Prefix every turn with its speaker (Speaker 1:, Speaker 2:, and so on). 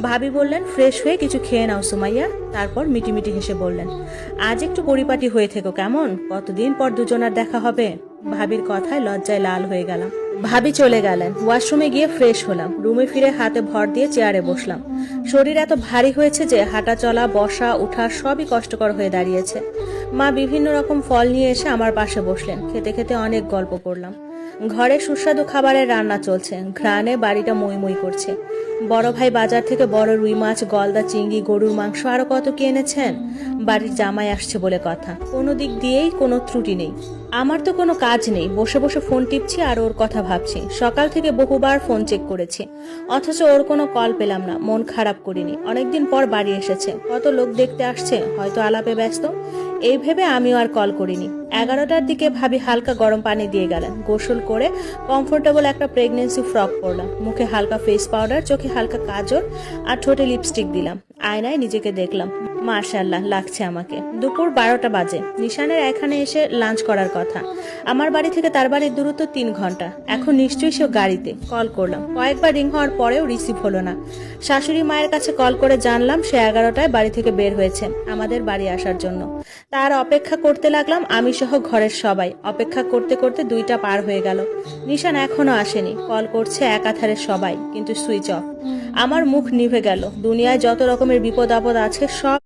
Speaker 1: ভাবি বললেন, ফ্রেশ হয়ে কিছু খেয়ে নাও সুমাইয়া। তারপর মিটিমিটি হেসে বললেন, আজ একটু পরিপাটি হয়ে থেকো কেমন, কতদিন পর দুজনার দেখা হবে। ভাবির কথায় লজ্জায় লাল হয়ে গেলাম। ভাবি চলে গেলেন। ওয়াশরুমে গিয়ে ফ্রেশ হলাম। রুমে ফিরে হাতে ভর দিয়ে চেয়ারে বসলাম। শরীর এত ভারী হয়েছে যে হাঁটা চলা বসা উঠা সবই কষ্টকর হয়ে দাঁড়িয়েছে। মা বিভিন্ন রকম ফল নিয়ে এসে আমার পাশে বসলেন। খেতে খেতে অনেক গল্প করলাম। ঘরে সুস্বাদু খাবারের রান্না চলছে, ঘ্রাণে বাড়িটা মই মই করছে। বড় ভাই বাজার থেকে বড় রুই মাছ, গলদা চিংড়ি, গরুর মাংস আরো কত কি এনেছেন। বাড়ির জামাই আসছে বলে কথা, কোনো দিক দিয়েই কোনো ত্রুটি নেই। আমার তো কোনো কাজ নেই, বসে বসে ফোন টিপছি আর ওর কথা ভাবছি। সকাল থেকে বহুবার ফোন চেক করেছি, অথচ ওর কোনো কল পেলাম না। মন খারাপ করিনি, অনেকদিন পর বাড়ি এসেছে, কত লোক দেখতে আসছে, হয়তো আলাপে ব্যস্ত, এই ভেবে আমিও আর কল করিনি। 11টার দিকে ভাবি হালকা গরম পানি দিয়ে গেলেন। গোসল করে কমফোর্টেবল একটা প্রেগনেন্সি ফ্রক পরলাম। মুখে হালকা ফেস পাউডার, চোখে হালকা কাজল আর ঠোঁটে লিপস্টিক দিলাম। আয়নায় নিজেকে দেখলাম। মাশাআল্লাহ লাগছে আমাকে। দুপুর 12টা বাজে। নিশানের এখানে এসে লাঞ্চ করার কথা। আমার বাড়ি থেকে তার বাড়ির দূরত্ব 3 ঘন্টা। এখন নিশ্চয়ই সে গাড়িতে। কল করলাম, কয়েকবার রিং হওয়ার পরেও রিসিভ হলো না। শাশুড়ি মায়ের কাছে কল করে জানলাম সে 11টায় বাড়ি থেকে বের হয়েছে আমাদের বাড়ি আসার জন্য। তার অপেক্ষা করতে লাগলাম, আমি সহ ঘরের সবাই। অপেক্ষা করতে করতে 2টা পার হয়ে গেল। নিশান এখনো আসেনি। কল করছে একাধারে সবাই, কিন্তু সুইচ অফ। আমার মুখ নিভে গেল। দুনিয়ায় যত রকমের বিপদ আপদ আছে সব